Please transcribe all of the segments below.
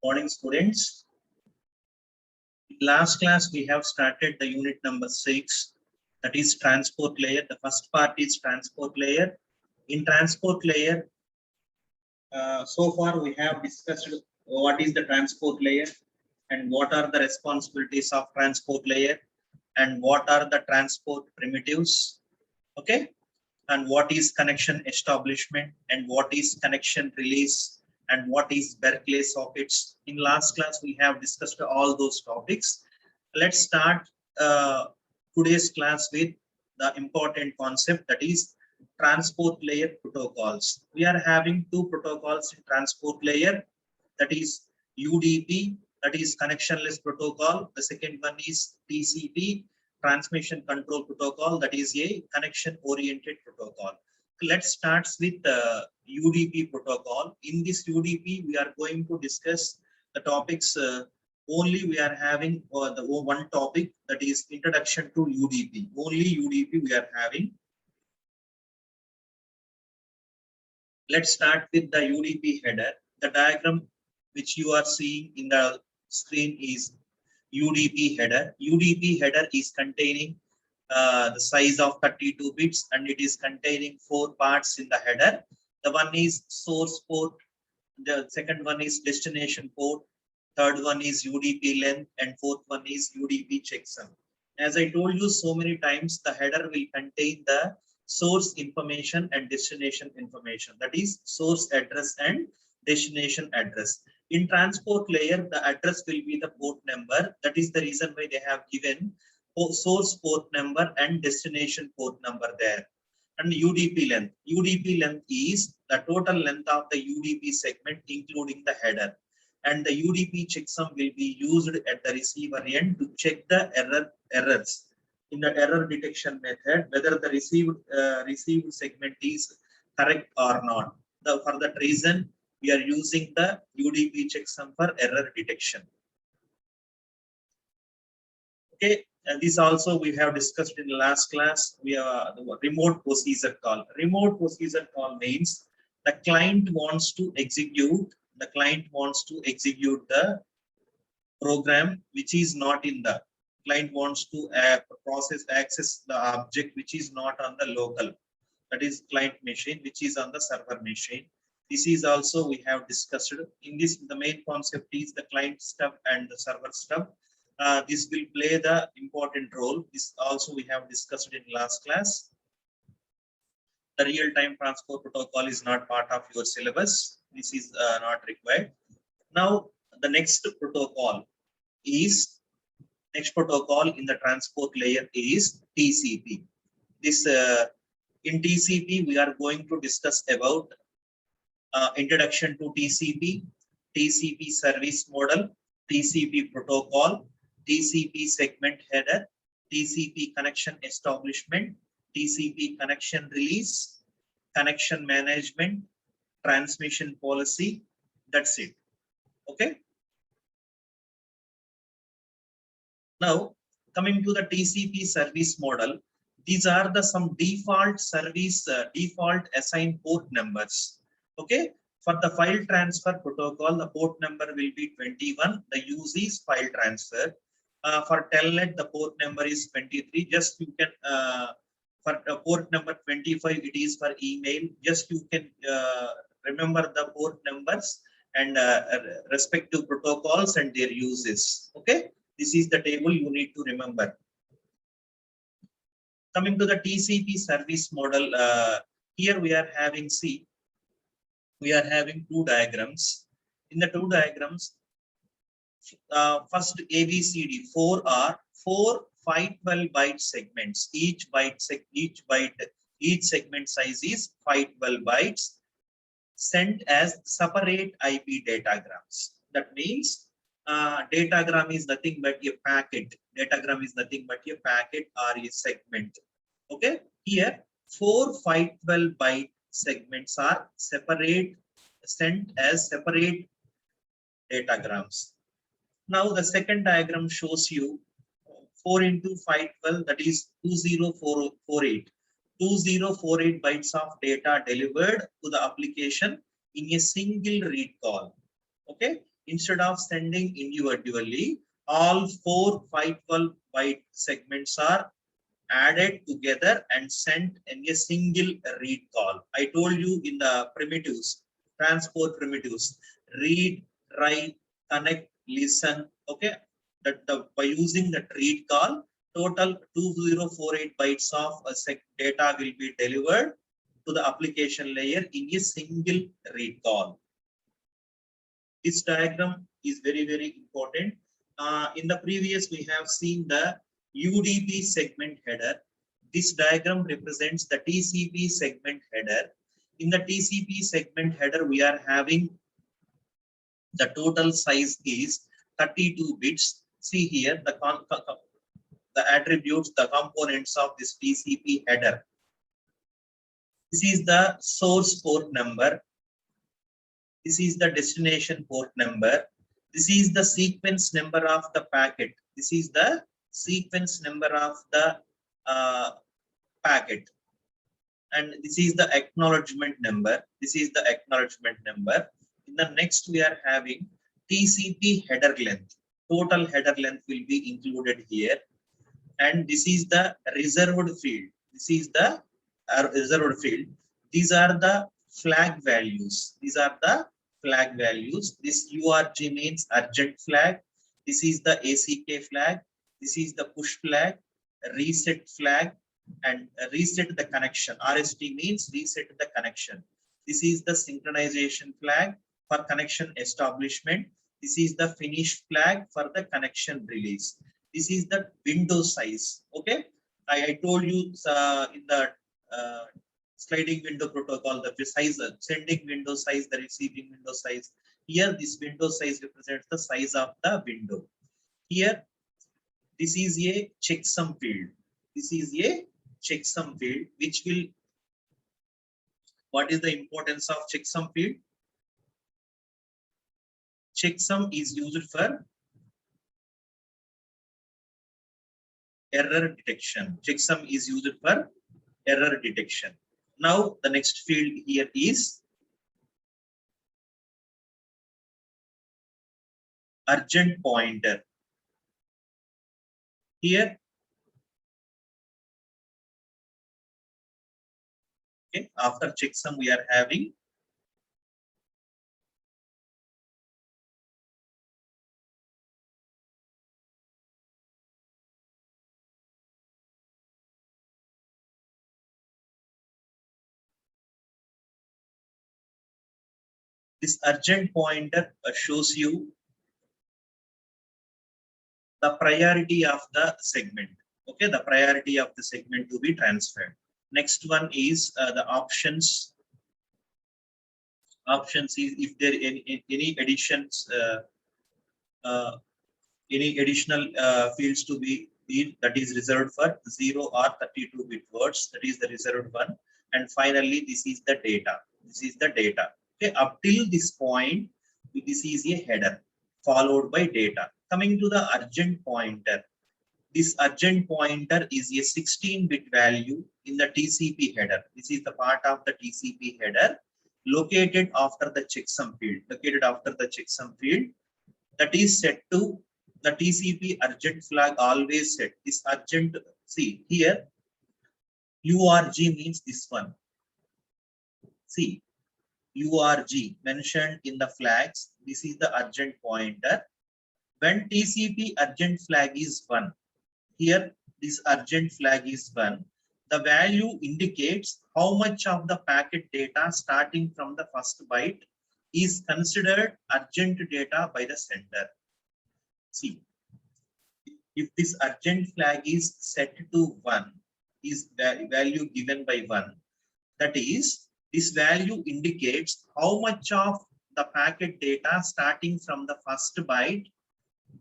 Morning, students. In last class, we have started the unit number 6, that is transport layer. The first part is transport layer. In transport layer, so far we have discussed what is the transport layer and what are the responsibilities of transport layer and what are the transport primitives. Okay. And what is connection establishment and what is connection release and what is Berkeley sockets. In last class, we have discussed all those topics. Let's start today's class with the important concept, that is transport layer protocols. We are having two protocols in transport layer, that is UDP, that is connectionless protocol. The second one is TCP, transmission control protocol, that is a connection oriented protocol. Let's start with the UDP protocol. In this UDP, we are going to discuss the topics. Only we are having the one topic, that is introduction to UDP. Only UDP we are having. Let's start with the UDP header. The diagram which you are seeing in the screen is UDP header. UDP header is containing the size of 32 bits and it is containing 4 parts in the header. The one is source port, the second one is destination port, third one is UDP length, and fourth one is UDP checksum. As I told you so many times, the header will contain the source information and destination information, that is source address and destination address. In transport layer, the address will be the port number. That is the reason why they have given source port number and destination port number there. And UDP length. UDP length is the total length of the UDP segment, including the header. And the UDP checksum will be used at the receiver end to check the errors in the error detection method, whether the received segment is correct or not. For that reason, we are using the UDP checksum for error detection. Okay, and this also we have discussed in the last class. We are the remote procedure call. Remote procedure call means the client wants to execute. The client wants to execute the program which is not in the client wants to access the object which is not on the local, that is client machine, which is on the server machine. This is also we have discussed. In this, the main concept is the client stuff and the server stuff. This will play the important role. This also we have discussed in last class. The real-time transport protocol is not part of your syllabus. This is not required. Now, the next protocol in the transport layer is TCP. This in TCP, we are going to discuss about introduction to TCP, TCP service model, TCP protocol, TCP segment header, TCP connection establishment, TCP connection release, connection management, transmission policy. That's it. Okay. Now, coming to the TCP service model, these are the some default service, default assigned port numbers. Okay. For the file transfer protocol, the port number will be 21. The use is file transfer. For telnet, the port number is 23. Just you can, for port number 25, it is for email. Just you can remember the port numbers and respective protocols and their uses. Okay. This is the table you need to remember. Coming to the TCP service model, here we are having, we are having two diagrams. In the two diagrams, first ABCD, 4 are 4 512 byte segments. Each segment size is 512 bytes, sent as separate IP datagrams. That means datagram is nothing but a packet. Datagram is nothing but a packet or a segment. Okay. Here, 4 512 byte segments are sent as separate datagrams. Now, the second diagram shows you 4 into 512, that is 20448. 2048 bytes of data delivered to the application in a single read call. Okay. Instead of sending individually, all 4 512 byte segments are added together and sent in a single read call. I told you in the primitives, transport primitives, read, write, connect, listen. Okay, by using that read call, total 2048 bytes of data will be delivered to the application layer in a single read call. This diagram is very important. In the previous, we have seen the UDP segment header. This diagram represents the TCP segment header. In the TCP segment header, we are having the total size is 32 bits. See here the attributes, the components of this TCP header. This is the source port number. This is the destination port number. This is the sequence number of the packet. This is the sequence number of the packet. And this is the acknowledgement number. This is the acknowledgement number. In the next, we are having TCP header length. Total header length will be included here. And this is the reserved field. This is the reserved field. These are the flag values. These are the flag values. This URG means urgent flag. This is the ACK flag. This is the push flag, reset flag, and reset the connection. RST means reset the connection. This is the synchronization flag for connection establishment. This is the finish flag for the connection release. This is the window size. Okay, I told you in the sliding window protocol, the size, sending window size, the receiving window size. Here, this window size represents the size of the window. Here, this is a checksum field. This is a checksum field, which will, what is the importance of checksum field? Checksum is used for error detection. Checksum is used for error detection. Now, the next field here is urgent pointer. Here, okay, after checksum, we are having this urgent pointer shows you the priority of the segment. Okay, the priority of the segment to be transferred. Next one is the options. Options is if there any additions, any additional fields to be that is reserved for 0 or 32-bit words. That is the reserved one. And finally, this is the data. This is the data. Okay, up till this point, this is a header followed by data. Coming to the urgent pointer. This urgent pointer is a 16-bit value in the TCP header. This is the part of the TCP header located after the checksum field. Located after the checksum field, that is set to the TCP urgent flag always set. This urgent, see here, URG means this one. See, URG mentioned in the flags. This is the urgent pointer. When TCP urgent flag is 1, here this urgent flag is 1, the value indicates how much of the packet data starting from the first byte is considered urgent data by the sender. See, if this urgent flag is set to 1, is value given by 1, that is, this value indicates how much of the packet data starting from the first byte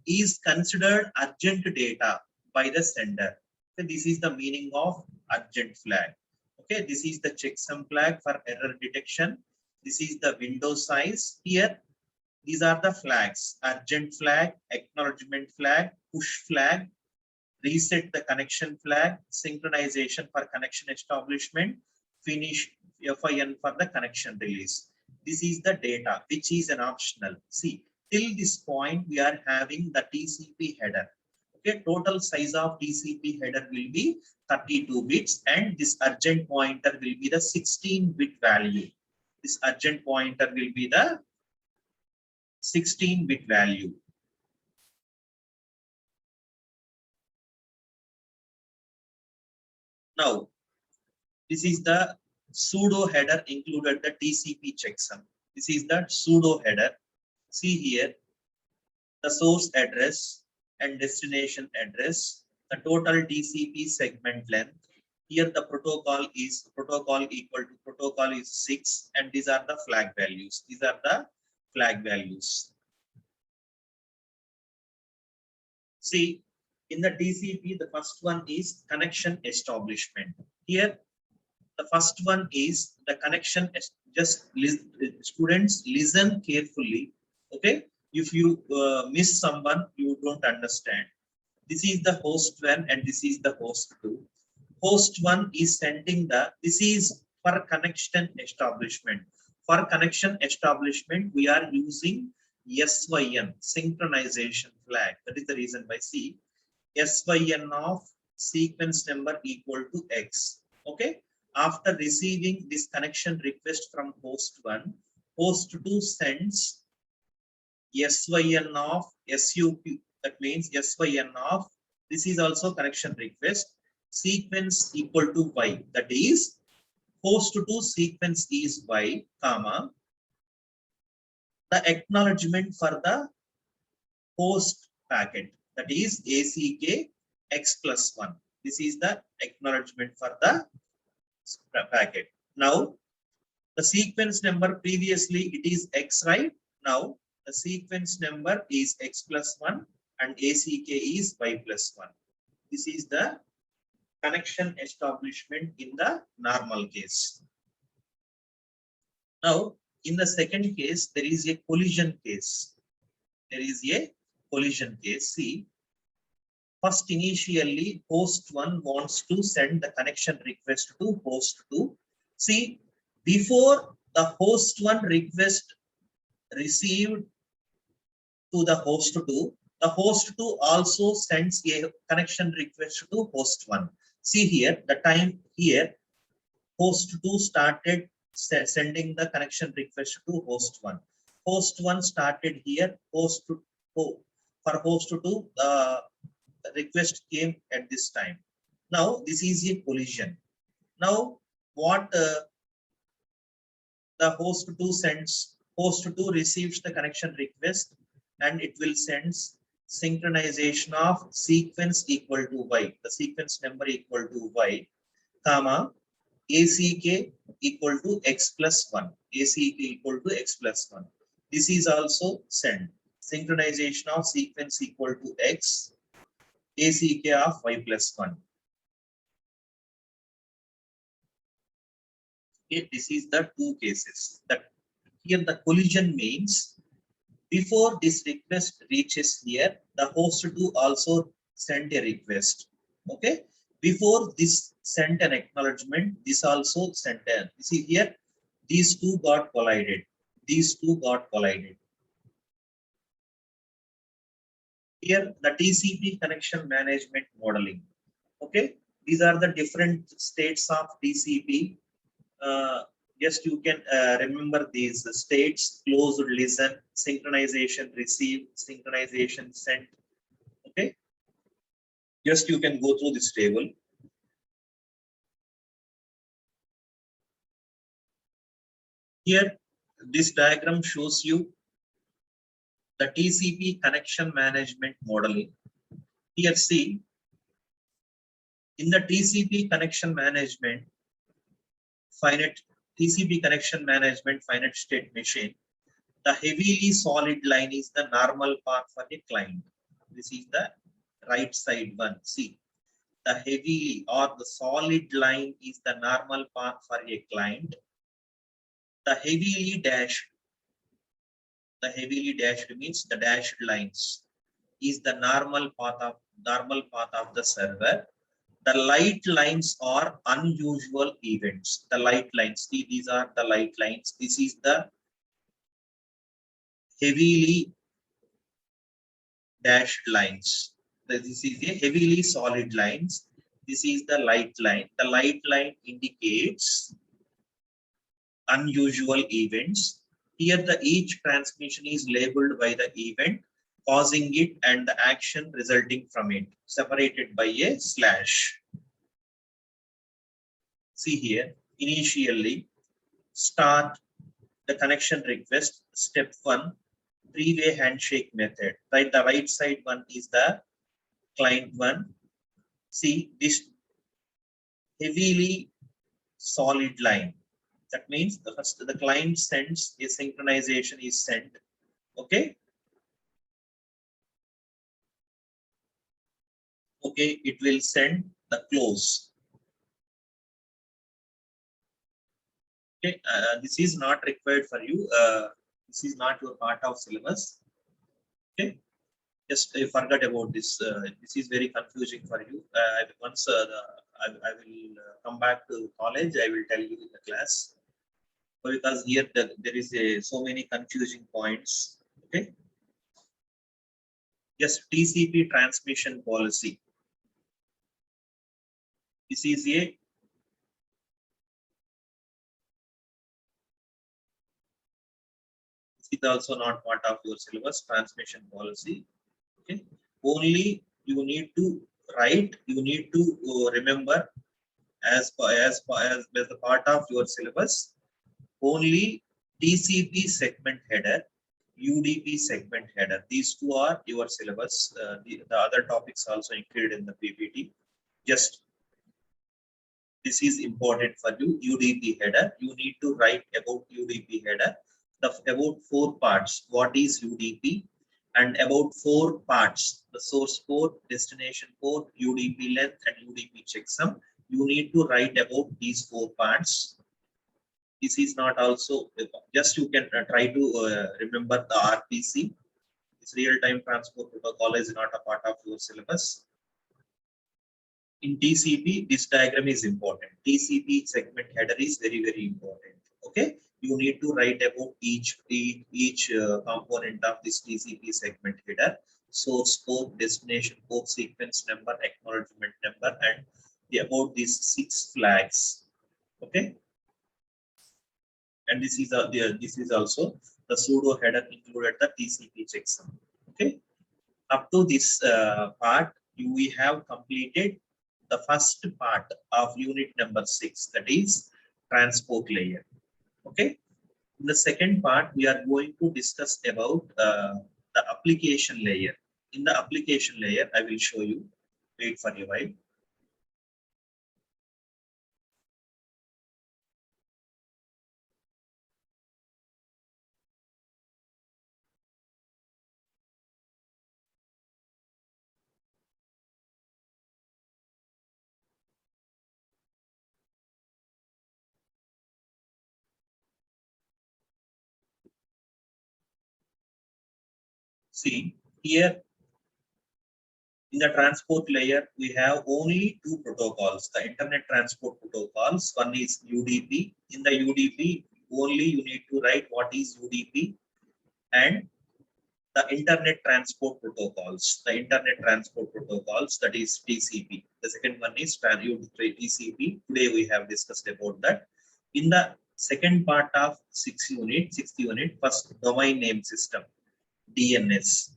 is considered urgent data by the sender. So this is the meaning of urgent flag. Okay, this is the checksum flag for error detection. This is the window size. Here, these are the flags: urgent flag, acknowledgement flag, push flag, reset the connection flag, synchronization for connection establishment, finish FIN for the connection release. This is the data, which is an optional. See, Till this point, we are having the TCP header. Okay, total size of TCP header will be 32 bits, and this urgent pointer will be the 16-bit value. This urgent pointer will be the 16-bit value. Now, this is the pseudo header included the TCP checksum. This is the pseudo header. See here, the source address and destination address, the total TCP segment length. Here the protocol equal to protocol is 6, and these are the flag values. These are the flag values. See, in the TCP, the first one is connection establishment. Here, the first one is the connection. Just students listen carefully. Okay, if you miss someone, you don't understand. This is the host 1 and this is the host 2. Host 1 is sending this is for connection establishment. For connection establishment, we are using SYN, synchronization flag. That is the reason why see SYN of sequence number equal to X. Okay. After receiving this connection request from host 1, host 2 sends SYN of SUP. That means SYN of, this is also connection request, sequence equal to Y. That is host 2 sequence is Y, comma, the acknowledgement for the host packet. That is ACK X plus 1. This is the acknowledgement for the packet. Now, the sequence number previously it is X, right? Now, the sequence number is X plus 1 and ACK is Y plus 1. This is the connection establishment in the normal case. Now, in the second case, there is a collision case. There is a collision case. See, first initially host 1 wants to send the connection request to host 2. See, before the host 1 request received to the host 2, the host 2 also sends a connection request to host 1. See here, the time here, host 2 started sending the connection request to host 1. Host 1 started here, for host 2, the request came at this time. Now, this is a collision. Now, what the host 2 sends, host 2 receives the connection request and it will send synchronization of sequence equal to Y, the sequence number equal to Y, comma, ACK equal to X plus 1, ACK equal to X plus 1. This is also sent, synchronization of sequence equal to X, ACK of Y plus 1. Okay, this is the two cases. That here the collision means before this request reaches here, the host 2 also sent a request. Okay, before this sent an acknowledgement, this also sent a. You see here, these two got collided. These two got collided. Here, the TCP connection management modeling. Okay, these are the different states of TCP. Just you can remember these states: closed, listen, synchronization, receive, synchronization, send. Okay, just you can go through this table. Here, this diagram shows you the TCP connection management modeling. Here, see, in the TCP connection management, TCP connection management finite state machine, the heavily solid line is the normal path for a client. This is the right side one. See, the heavily or the solid line is the normal path for a client. The heavily dashed means the dashed lines is the normal path of the server. The light lines are unusual events. The light lines, these are the light lines. This is the heavily dashed lines. This is a heavily solid lines. This is the light line. The light line indicates unusual events. Here the each transmission is labeled by the event causing it and the action resulting from it, separated by a slash. See here, initially start the connection request, step 1, three-way handshake method. Right, the right side one is the client one. See this heavily solid line. That means the first the client sends a synchronization is sent. Okay. Okay, it will send the close. Okay, this is not required for you. This is not your part of syllabus. Okay, just forget about this. This is very confusing for you. Once I will come back to college, I will tell you in the class. Because here there is so many confusing points. Okay. Yes, TCP transmission policy. This is a is also not part of your syllabus. Transmission policy. Okay, only you need to write, you need to remember as the part of your syllabus. Only TCP segment header, UDP segment header, these two are your syllabus. The other topics also included in the PPT. Just this is important for you. UDP header, you need to write about UDP header, about 4 parts. What is UDP? And about 4 parts: the source port, destination port, UDP length, and UDP checksum. You need to write about these 4 parts. This is not also just you can try to remember the RPC. This real-time transport protocol is not a part of your syllabus. In TCP, this diagram is important. TCP segment header is very, very important. Okay, you need to write about each component of this TCP segment header: source port, destination port, sequence number, acknowledgement number, and about these 6 flags. Okay, and this is also the pseudo header included the TCP checksum. Okay, up to this part, we have completed the first part of unit number 6, that is transport layer. Okay. In the second part, we are going to discuss about the application layer. In the application layer, I will show you. Wait for a while. See here, in the transport layer, we have only 2 protocols, the internet transport protocols. One is UDP. In the UDP, only you need to write what is UDP, and the internet transport protocols. The internet transport protocols, that is TCP. The second one is TCP. Today we have discussed about that. In the second part of 6th unit, first domain name system, DNS.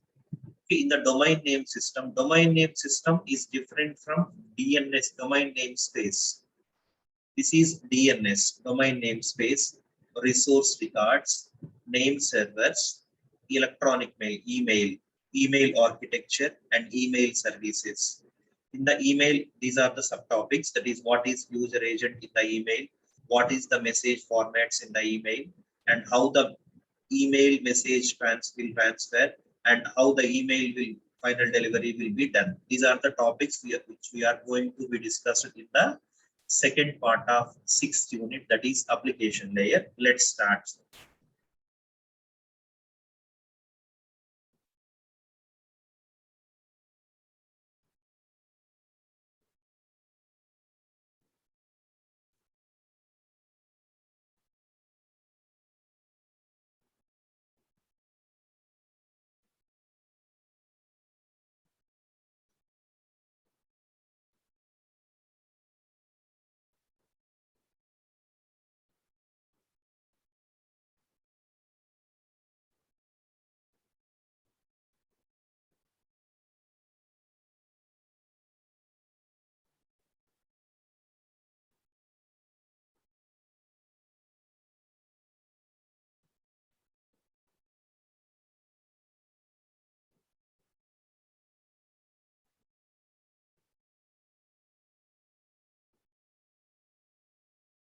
In the domain name system is different from DNS, domain namespace. This is DNS, domain namespace, resource records, name servers, electronic mail, email architecture, and email services. In the email, these are the subtopics. That is, what is user agent in the email, what is the message formats in the email, and how the email message will transfer, and how the email will final delivery will be done. These are the topics which we are going to be discussed in the second part of 6th unit, that is application layer. Let's start.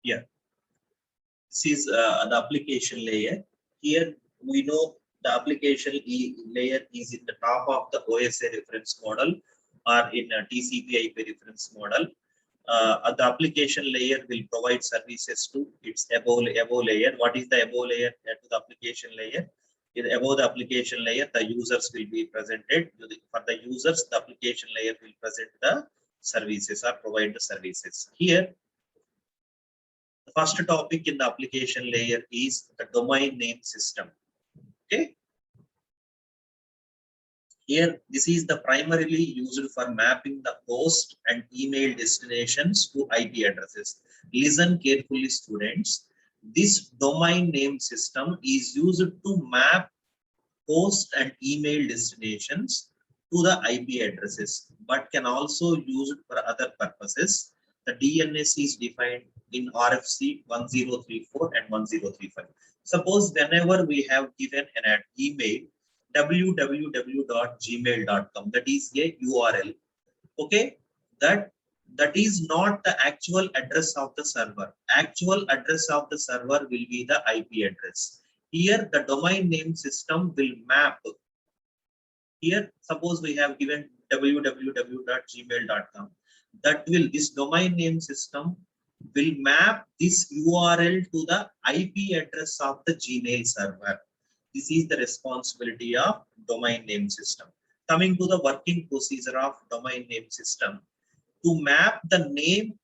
Yeah, this is the application layer. Here we know the application layer is in the top of the OSI reference model or in a TCP/IP reference model. The application layer will provide services to its above layer. What is the above layer to the application layer? Above the application layer, the users will be presented. For the users, the application layer will present the services or provide the services. Here, the first topic in the application layer is the domain name system. Okay. Here, this is the primarily used for mapping the host and email destinations to IP addresses. Listen carefully, students. This domain name system is used to map host and email destinations to the IP addresses, but can also use it for other purposes. The DNS is defined in RFC 1034 and 1035. Suppose whenever we have given an email www.gmail.com, that is a URL. Okay, that is not the actual address of the server. Actual address of the server will be the IP address. Here the domain name system will map. Here suppose we have given www.gmail.com. This domain name system will map this URL to the IP address of the Gmail server. This is the responsibility of domain name system. Coming to the working procedure of domain name system, to map the name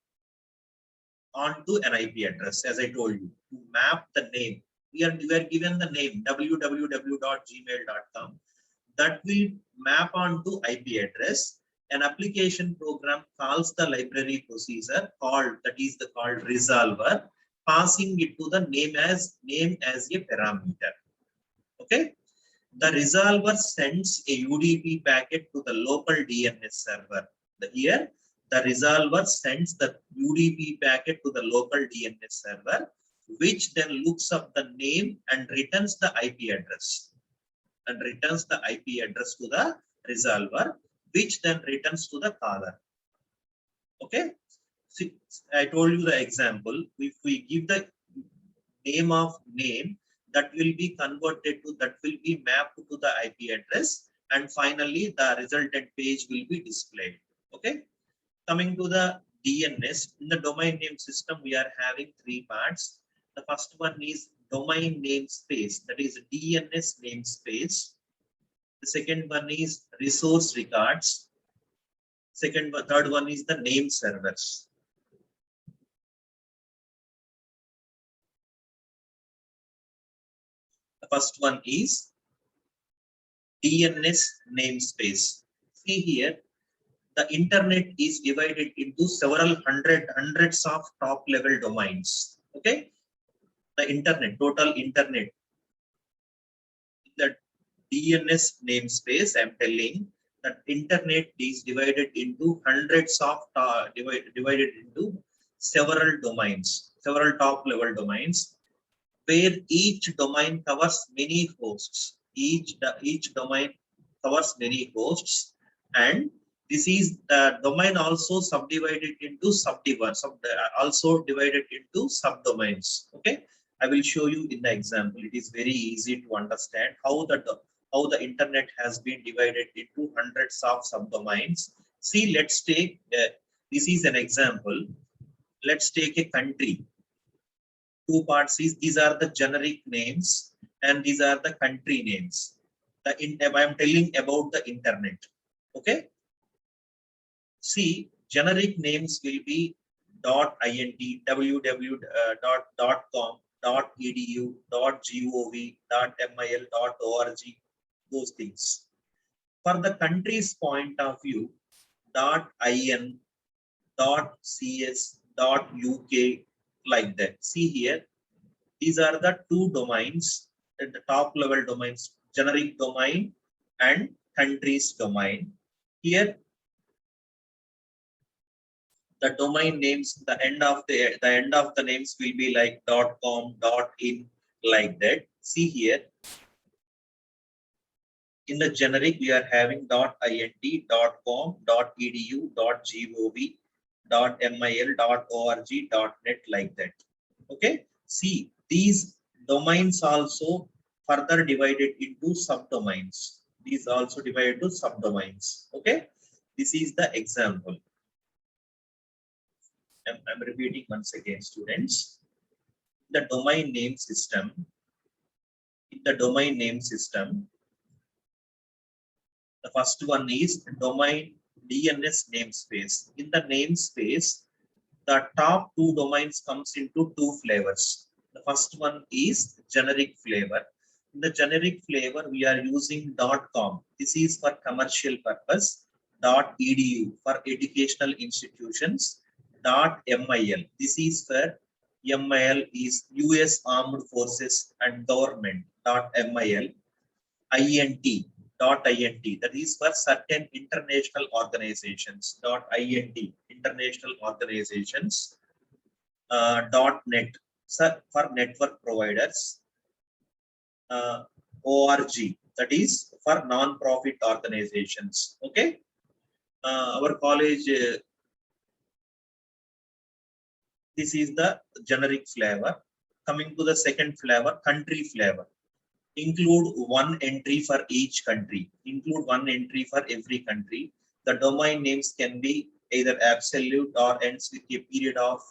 onto an IP address, as I told you, to map the name. We are given the name www.gmail.com. That will map onto IP address. An application program calls the library procedure called resolver, passing it to the name as a parameter. Okay, the resolver sends a UDP packet to the local DNS server. Here, the resolver sends the UDP packet to the local DNS server, which then looks up the name and returns the IP address. To the resolver, which then returns to the caller. Okay, see, I told you the example. If we give the name, that will be converted to, that will be mapped to the IP address, and finally the resultant page will be displayed. Okay, coming to the DNS, in the domain name system we are having three parts. The first one is domain namespace, that is DNS namespace. The second one is resource records. Third one is the name servers. The first one is DNS namespace. See here, the internet is divided into several hundreds of top level domains. Okay, the internet, total internet. The DNS namespace, I'm telling that internet is divided into hundreds of divided into several domains, several top level domains, where each domain covers many hosts. Each domain covers many hosts, and this is the domain also subdivided into also divided into subdomains. Okay, I will show you in the example. It is very easy to understand how the internet has been divided into hundreds of subdomains. See, let's take this is an example. Let's take a country. Two parts is, these are the generic names and these are the country names. I am telling about the internet. Okay. See, generic names will be .int, www.com, .edu, .gov, .mil, .org, those things. For the country's point of view, .in, .cs, .uk, like that. See here, these are the two domains at the top level domains, generic domain and country's domain. Here, the domain names, the end of the names will be like .com, .in, like that. See here, in the generic we are having .int, .com, .edu, .gov, .mil, .org, .net, like that. Okay. See, these domains also further divided into subdomains. These also divided to subdomains. Okay. This is the example. I'm repeating once again, students. The domain name system. In the domain name system, the first one is domain DNS namespace. In the namespace, the top two domains comes into two flavors. The first one is generic flavor. In the generic flavor, we are using .com. This is for commercial purpose. .edu for educational institutions. .mil. This is for MIL is US Armed Forces and Government. .mil. .int that is for certain international organizations. .int international organizations. .net for network providers. .org that is for non-profit organizations. Okay. Our college. This is the generic flavor. Coming to the second flavor, country flavor. Include one entry for each country. Include one entry for every country. The domain names can be either absolute or ends with a period of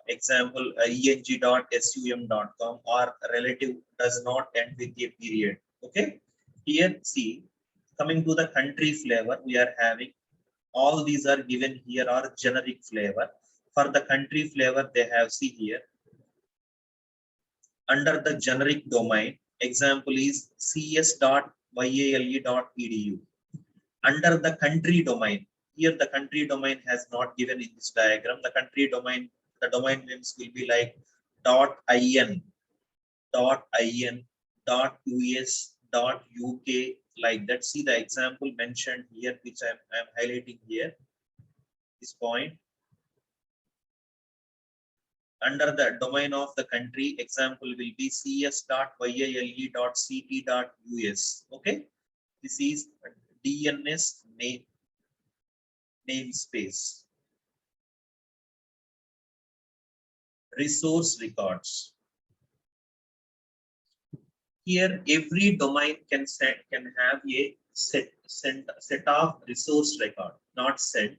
example eng.sum.com or relative does not end with a period. Okay. Here, see, coming to the country flavor, we are having all these are given here are generic flavor. For the country flavor, they have see here. Under the generic domain, example is cs.yale.edu. Under the country domain, here the country domain has not given in this diagram. The country domain, the domain names will be like .in, .us, .uk, like that. See the example mentioned here, which I'm highlighting here, this point. Under the domain of the country, example will be cs.yale.ct.us. Okay, this is DNS namespace. Resource records. Here, every domain can have a set of resource record, not set.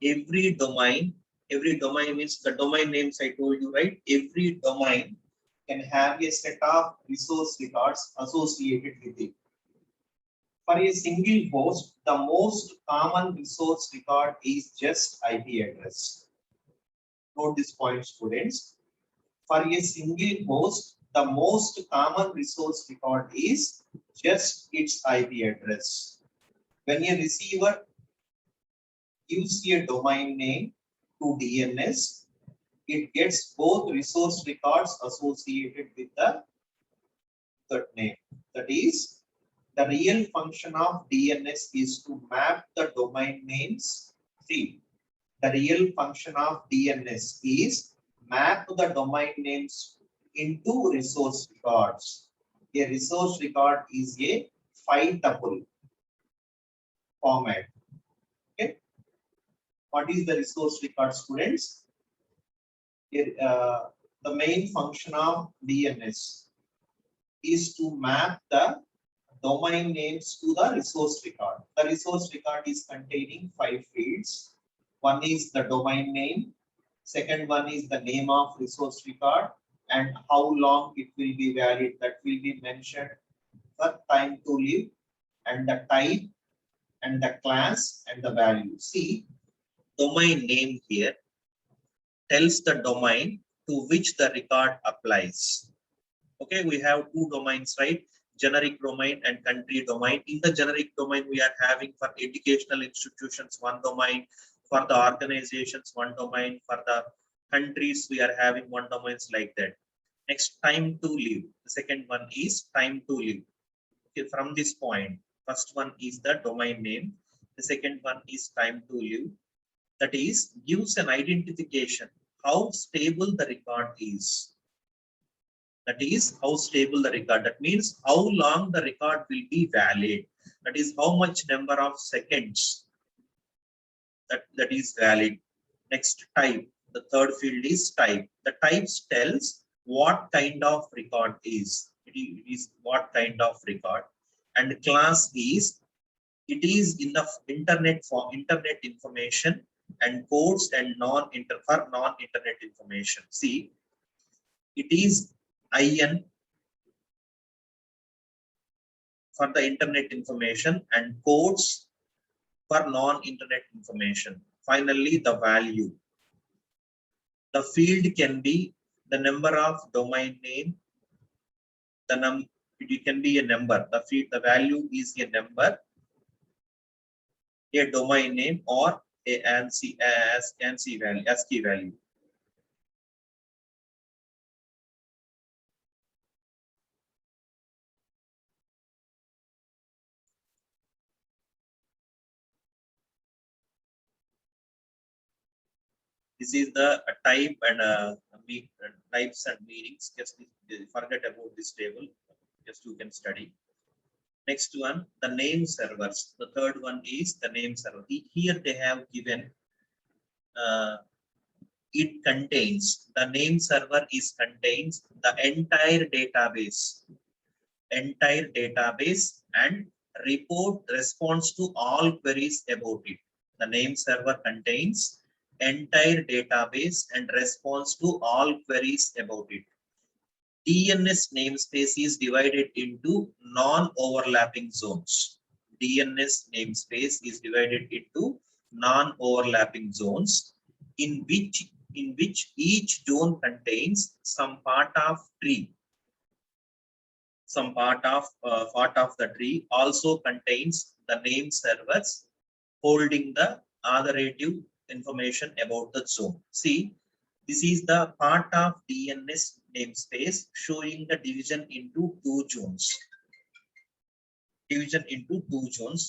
Every domain means the domain names I told you, right? Every domain can have a set of resource records associated with it. For a single host, the most common resource record is just IP address. Note this point, students. For a single host, the most common resource record is just its IP address. When a receiver gives a domain name to DNS, it gets both resource records associated with that name. That is, the real function of DNS is to map the domain names. See, the real function of DNS is map the domain names into resource records. A resource record is a 5-tuple format. Okay. What is the resource record, students? The main function of DNS is to map the domain names to the resource record. The resource record is containing 5 fields. One is the domain name. Second one is the name of resource record and how long it will be valid. That will be mentioned. The time to live and the type and the class and the value. See, domain name here tells the domain to which the record applies. Okay, we have 2 domains, right? Generic domain and country domain. In the generic domain, we are having for educational institutions 1 domain, for the organizations 1 domain, for the countries we are having 1 domains like that. Next, time to live. The second one is time to live. Okay, from this point, first one is the domain name. The second one is time to live. That is, gives an identification how stable the record is. That is how stable the record. That means how long the record will be valid. That is how much number of seconds that is valid. Next, type. The third field is type. The types tells what kind of record is. It is what kind of record. And class is, it is in the internet for internet information and codes and non-internet information. See, it is IN for the internet information and codes for non-internet information. Finally, the value. The field can be the number of domain name. It can be a number. The value is a number, a domain name, or a ASCII value. This is the type and types and meanings. Just forget about this table. Just you can study. Next one, the name servers. The third one is the name server. Here they have given it contains, the name server is contains the entire database and report response to all queries about it. The name server contains entire database and response to all queries about it. DNS namespace is divided into non-overlapping zones. DNS namespace is divided into non-overlapping zones in which each zone contains some part of tree. Some part of the tree also contains the name servers holding the authoritative information about the zone. See, this is the part of DNS namespace showing the division into two zones.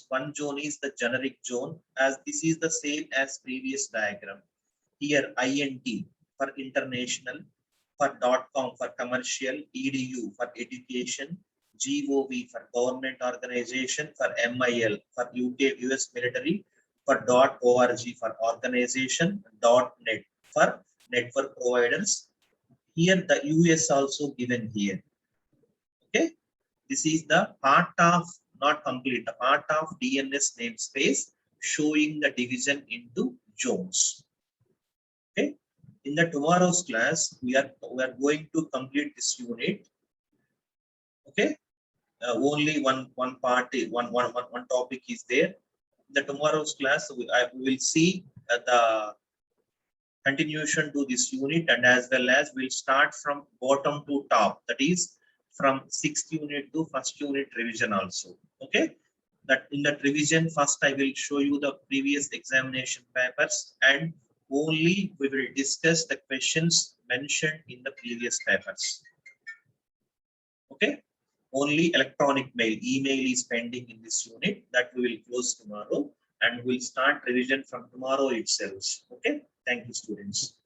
One zone is the generic zone, as this is the same as previous diagram. Here INT for international, for .com for commercial, EDU for education, GOV for government organization, for MIL for US military, for .org for organization, .net for network providers. Here the US also given here. Okay, this is the part of, not complete, the part of DNS namespace showing the division into zones. Okay, in the tomorrow's class we are going to complete this unit. Okay, only one topic is there. In the tomorrow's class we will see the continuation to this unit, and as well as we'll start from bottom to top, that is from 6th unit to 1st unit revision also. Okay, that in that revision, first I will show you the previous examination papers, and only we will discuss the questions mentioned in the previous papers. Okay, only electronic mail, email is pending in this unit, that we will close tomorrow, and we'll start revision from tomorrow itself. Okay, thank you, students.